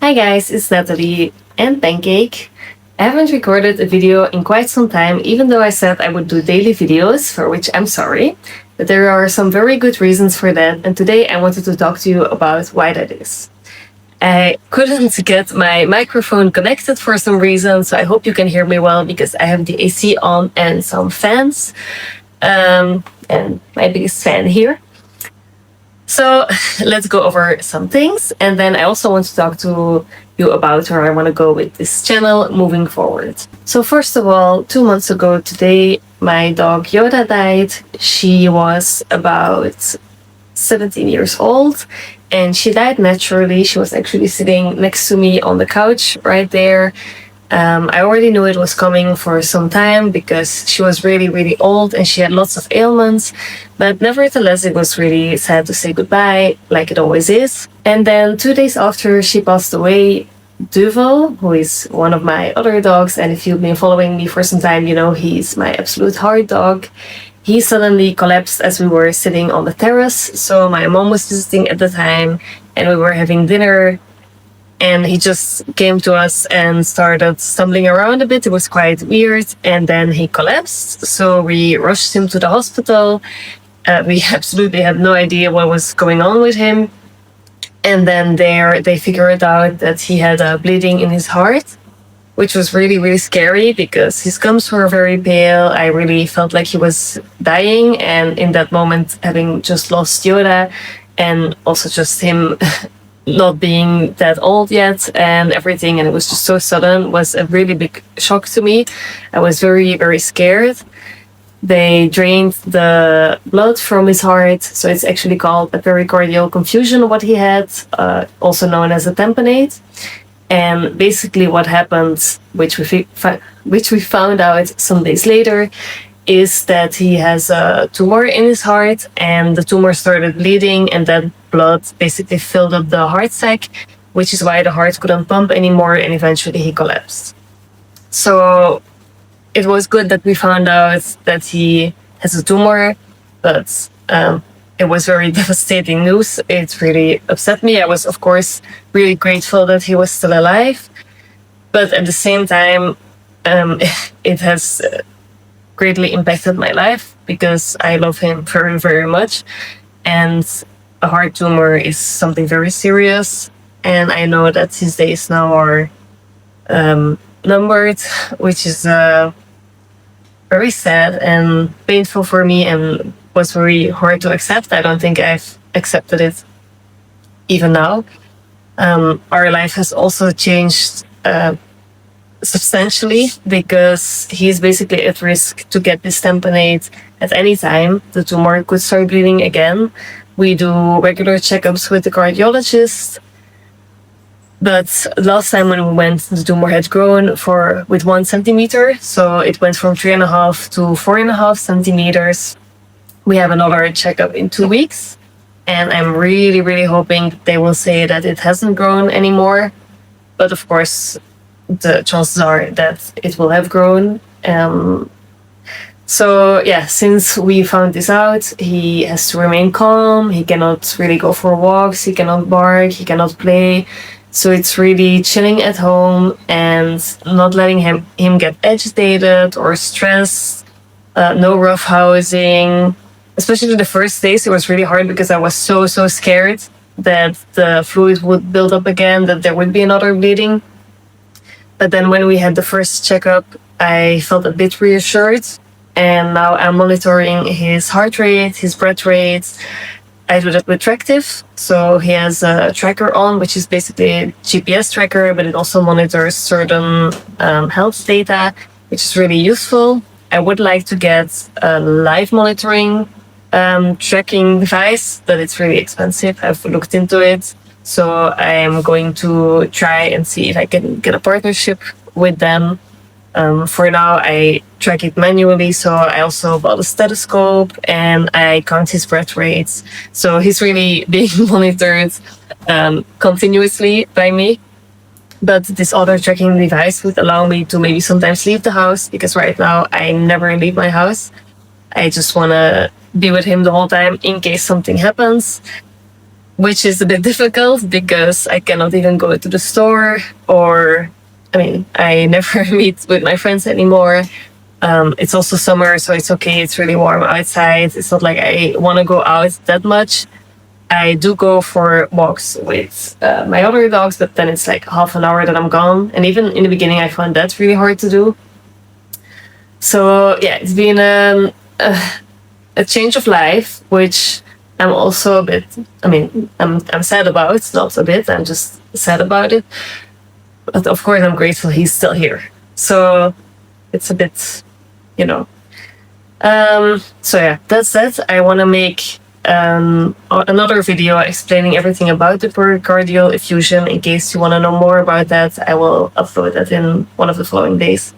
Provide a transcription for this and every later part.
Hi guys, it's Natalie and Pancake. I haven't recorded a video in quite some time, even though I said I would do daily videos, for which I'm sorry. But there are some very good reasons for that, and today I wanted to talk to you about why that is. I couldn't get my microphone connected for some reason, so I hope you can hear me well because I have the AC on and some fans. And my biggest fan here. So let's go over some things. And then I also want to talk to you about where I want to go with this channel moving forward. So first of all, 2 months ago today, my dog Yoda died. She was about 17 years old and she died naturally. She was actually sitting next to me on the couch right there. I already knew it was coming for some time because she was really, really old and she had lots of ailments. But nevertheless, it was really sad to say goodbye, like it always is. And then 2 days after she passed away, Duvel, who is one of my other dogs, and if you've been following me for some time, you know he's my absolute heart dog. He suddenly collapsed as we were sitting on the terrace. So my mom was visiting at the time and we were having dinner. And he just came to us and started stumbling around a bit. It was quite weird. And then he collapsed. So we rushed him to the hospital. We absolutely had no idea what was going on with him. And then there they figured out that he had a bleeding in his heart, which was really, really scary because his gums were very pale. I really felt like he was dying. And in that moment, having just lost Yoda and also just him not being that old yet and everything, and it was just so sudden, was a really big shock to me. I was very, very scared. They drained the blood from his heart, so it's actually called a pericardial confusion, what he had, also known as a tamponade. And basically what happened, which we found out some days later, is that he has a tumor in his heart and the tumor started bleeding and that blood basically filled up the heart sac, which is why the heart couldn't pump anymore and eventually he collapsed. So it was good that we found out that he has a tumor, but it was very devastating news. It really upset me. I was, of course, really grateful that he was still alive, but at the same time, it has greatly impacted my life because I love him very, very much. And a heart tumor is something very serious. And I know that his days now are numbered, which is very sad and painful for me and was very hard to accept. I don't think I've accepted it even now. Our life has also changed substantially because he's basically at risk to get this tamponade at any time. The tumor could start bleeding again. We do regular checkups with the cardiologist. But last time when we went, the tumor had grown with 1 centimeter. So it went from 3.5 to 4.5 centimeters. We have another checkup in 2 weeks. And I'm really, really hoping they will say that it hasn't grown anymore. But of course, the chances are that it will have grown. So yeah, since we found this out, he has to remain calm. He cannot really go for walks. He cannot bark. He cannot play. So it's really chilling at home and not letting him get agitated or stressed. No rough housing. Especially the first days, it was really hard because I was so scared that the fluid would build up again, that there would be another bleeding. But then when we had the first checkup, I felt a bit reassured. And now I'm monitoring his heart rate, his breath rate. I do that with Tractive. So he has a tracker on, which is basically a GPS tracker, but it also monitors certain health data, which is really useful. I would like to get a live monitoring tracking device, but it's really expensive. I've looked into it. So I am going to try and see if I can get a partnership with them. For now, I track it manually. So I also bought a stethoscope and I count his breath rates. So he's really being monitored continuously by me. But this other tracking device would allow me to maybe sometimes leave the house because right now I never leave my house. I just want to be with him the whole time in case something happens. which is a bit difficult because I cannot even go to the store, or I mean, I never meet with my friends anymore. It's also summer, so it's okay. It's really warm outside. It's not like I want to go out that much. I do go for walks with my other dogs, but then it's like half an hour that I'm gone. And even in the beginning, I found that really hard to do. So yeah, it's been a change of life, which I'm also a bit. I mean, I'm sad about. It's not a bit. I'm just sad about it. But of course, I'm grateful he's still here. So it's a bit, you know. So yeah, that's that. I want to make another video explaining everything about the pericardial effusion. In case you want to know more about that, I will upload that in one of the following days.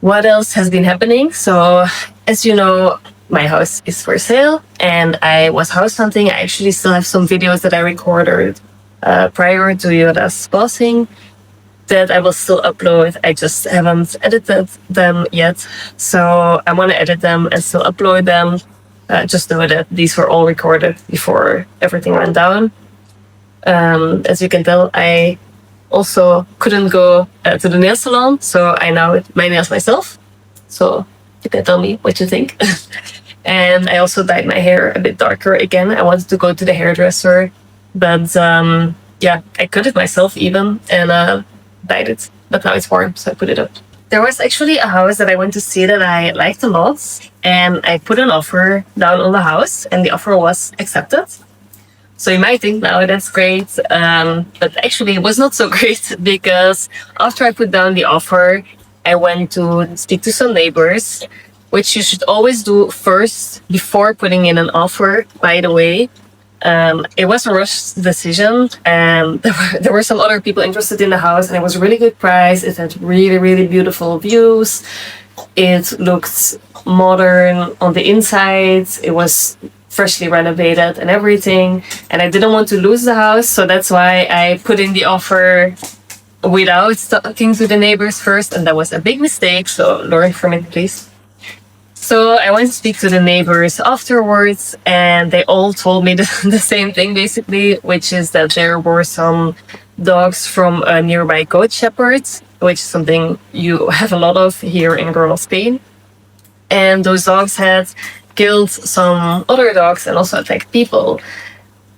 What else has been happening? So, as you know, my house is for sale, and I was house hunting. I actually still have some videos that I recorded prior to Yoda's passing that I will still upload. I just haven't edited them yet. So I want to edit them and still upload them. Just know that these were all recorded before everything went down. As you can tell, I also couldn't go to the nail salon, so I now do my nails myself. So you can tell me what you think. And I also dyed my hair a bit darker again. I wanted to go to the hairdresser, but yeah, I cut it myself even, and dyed it, but now it's warm, so I put it up. There was actually a house that I went to see that I liked a lot, and I put an offer down on the house, and the offer was accepted. So you might think, now that's great, but actually it was not so great, because after I put down the offer, I went to speak to some neighbors, which you should always do first before putting in an offer, by the way. It was a rushed decision, and there were some other people interested in the house, and it was a really good price. It had really, really beautiful views. It looked modern on the inside. It was freshly renovated and everything, and I didn't want to lose the house, so that's why I put in the offer without talking to the neighbors first, and that was a big mistake, so learn from it, please. So I went to speak to the neighbors afterwards, and they all told me the same thing, basically, which is that there were some dogs from a nearby goat shepherd, which is something you have a lot of here in rural Spain. And those dogs had killed some other dogs and also attacked people.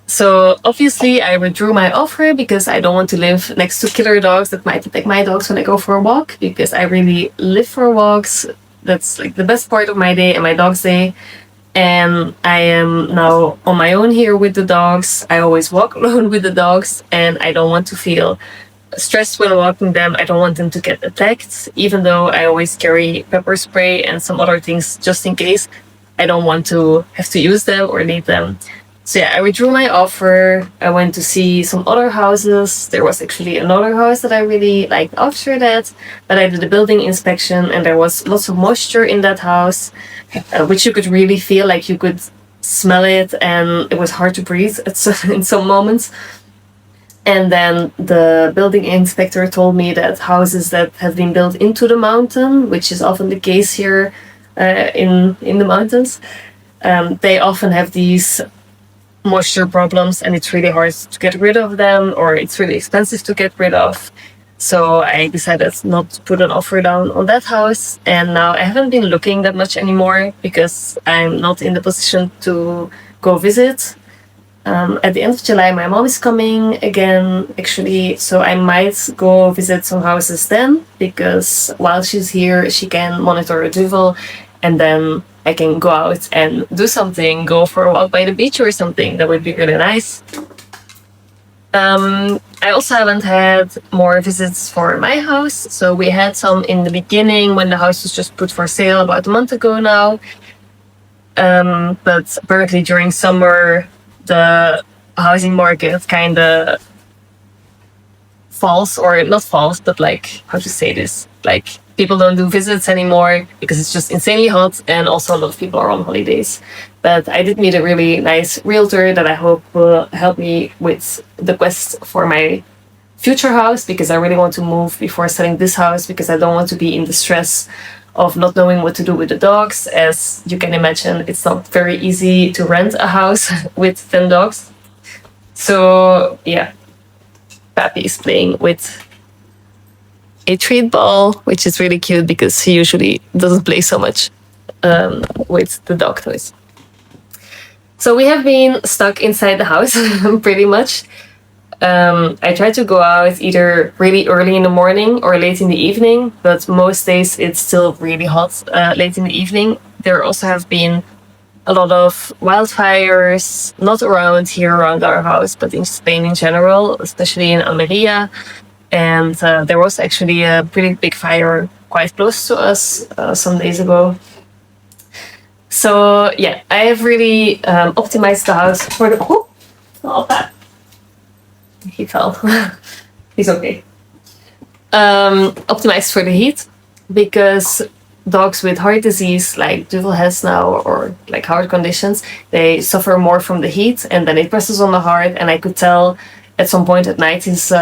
So obviously I withdrew my offer because I don't want to live next to killer dogs that might attack my dogs when I go for a walk, because I really live for walks. That's like the best part of my day and my dog's day. And I am now on my own here with the dogs. I always walk alone with the dogs, and I don't want to feel stressed when walking them. I don't want them to get attacked, even though I always carry pepper spray and some other things just in case. I don't want to have to use them or need them. So yeah, I withdrew my offer. I went to see some other houses. There was actually another house that I really liked after that, but I did a building inspection, and there was lots of moisture in that house, which you could really feel, like you could smell it, and it was hard to breathe in some moments. And then the building inspector told me that houses that have been built into the mountain, which is often the case here in the mountains, they often have these moisture problems, and it's really hard to get rid of them, or it's really expensive to get rid of. So I decided not to put an offer down on that house, and now I haven't been looking that much anymore because I'm not in the position to go visit. At the end of July, my mom is coming again, actually, so I might go visit some houses then, because while she's here, she can monitor a duvel, and then I can go out and do something, go for a walk by the beach or something. That would be really nice. I also haven't had more visits for my house. So we had some in the beginning when the house was just put for sale about a month ago now. But apparently during summer, the housing market kind of falls, or not falls, but like, how to say this? Like, people don't do visits anymore because it's just insanely hot, and also a lot of people are on holidays. But I did meet a really nice realtor that I hope will help me with the quest for my future house, because I really want to move before selling this house, because I don't want to be in the stress of not knowing what to do with the dogs. As you can imagine, it's not very easy to rent a house with 10 dogs. So yeah, Pappy is playing with a treat ball, which is really cute because he usually doesn't play so much with the dog toys. So we have been stuck inside the house pretty much. I try to go out either really early in the morning or late in the evening, but most days it's still really hot late in the evening. There also have been a lot of wildfires, not around here, around our house, but in Spain in general, especially in Almeria. And there was actually a pretty big fire quite close to us some days ago. So yeah, I have really optimized the house for the... Oh, that. He fell. He's okay. Optimized for the heat, because dogs with heart disease, like Duvel has now, or like heart conditions, they suffer more from the heat, and then it presses on the heart. And I could tell at some point at night his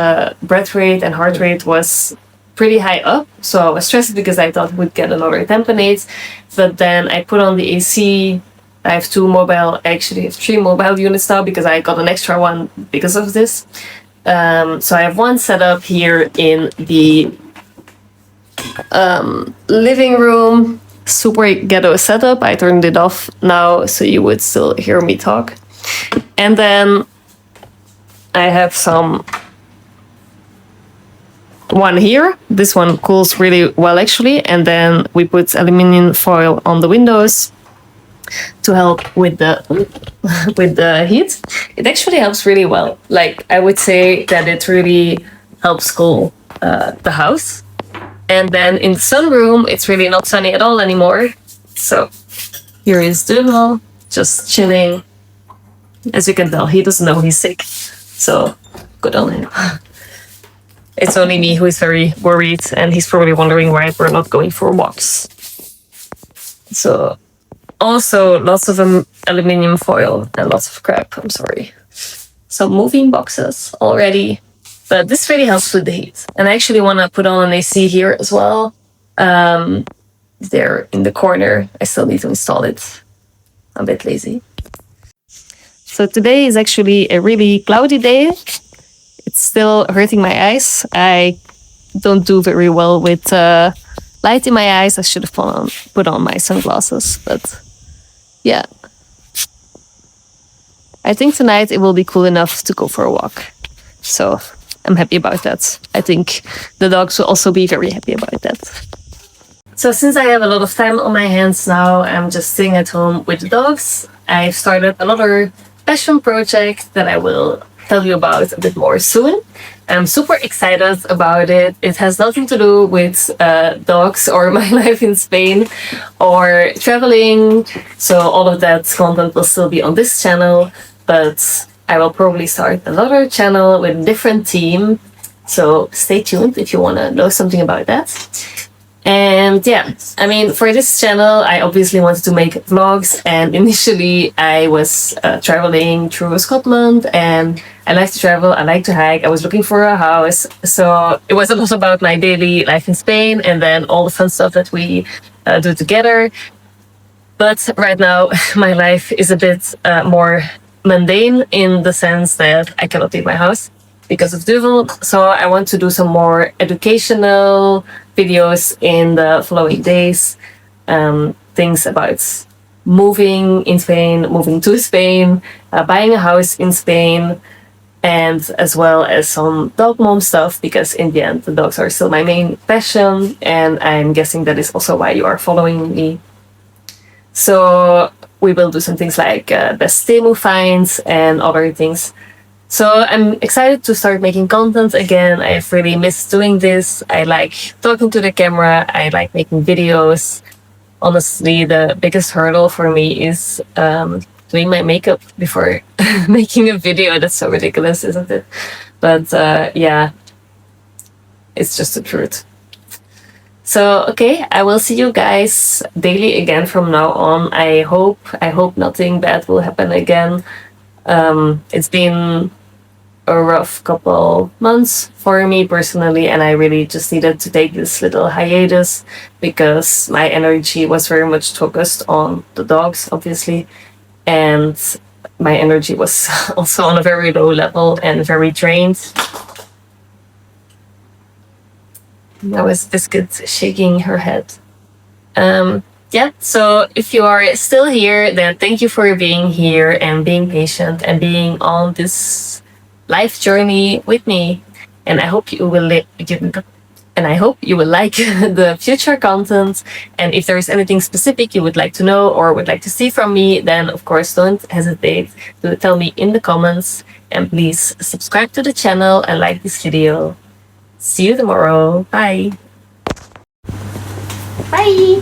breath rate and heart rate was pretty high up. So I was stressed because I thought we'd get another tamponade. But then I put on the AC. I have I actually have 3 mobile units now because I got an extra one because of this. So I have one set up here in the living room. Super ghetto setup. I turned it off now so you would still hear me talk. And then I have one here. This one cools really well actually. And then we put aluminum foil on the windows to help with the heat. It actually helps really well. Like, I would say that it really helps cool the house. And then in the sunroom, it's really not sunny at all anymore. So here is Duvel, just chilling. As you can tell, he doesn't know he's sick. So good on him. It's only me who is very worried, and he's probably wondering why we're not going for walks. So also lots of aluminium foil and lots of crap. I'm sorry. Some moving boxes already. But this really helps with the heat. And I actually want to put on an AC here as well. There in the corner. I still need to install it. I'm a bit lazy. So today is actually a really cloudy day. It's still hurting my eyes. I don't do very well with light in my eyes. I should have put on my sunglasses, but yeah. I think tonight it will be cool enough to go for a walk. So I'm happy about that. I think the dogs will also be very happy about that. So since I have a lot of time on my hands now, I'm just sitting at home with the dogs. I've started another passion project that I will tell you about a bit more soon. I'm super excited about it. It has nothing to do with dogs or my life in Spain or traveling. So all of that content will still be on this channel, but I will probably start another channel with a different team. So stay tuned if you want to know something about that. And yeah, I mean, for this channel, I obviously wanted to make vlogs, and initially I was traveling through Scotland, and I like to travel, I like to hike, I was looking for a house, so it was a lot about my daily life in Spain, and then all the fun stuff that we do together. But right now, my life is a bit more mundane in the sense that I cannot leave my house because of Duvel, so I want to do some more educational videos in the following days. Things about moving in Spain, moving to Spain, buying a house in Spain, and as well as some dog mom stuff, because in the end the dogs are still my main passion, and I'm guessing that is also why you are following me. So we will do some things like best Temu finds and other things. So I'm excited to start making content again. I've really missed doing this. I like talking to the camera. I like making videos. Honestly, the biggest hurdle for me is doing my makeup before making a video. That's so ridiculous, isn't it? But yeah, it's just the truth. So, okay, I will see you guys daily again from now on. I hope nothing bad will happen again. It's been a rough couple months for me personally, and I really just needed to take this little hiatus because my energy was very much focused on the dogs, obviously, and my energy was also on a very low level and very drained. Now is Biscuit shaking her head. Yeah, so if you are still here, then thank you for being here and being patient and being on this life journey with me. And I hope you will and I hope you will like the future content. And if there is anything specific you would like to know or would like to see from me, then of course don't hesitate to tell me in the comments. And please subscribe to the channel and like this video. See you tomorrow. Bye. Bye.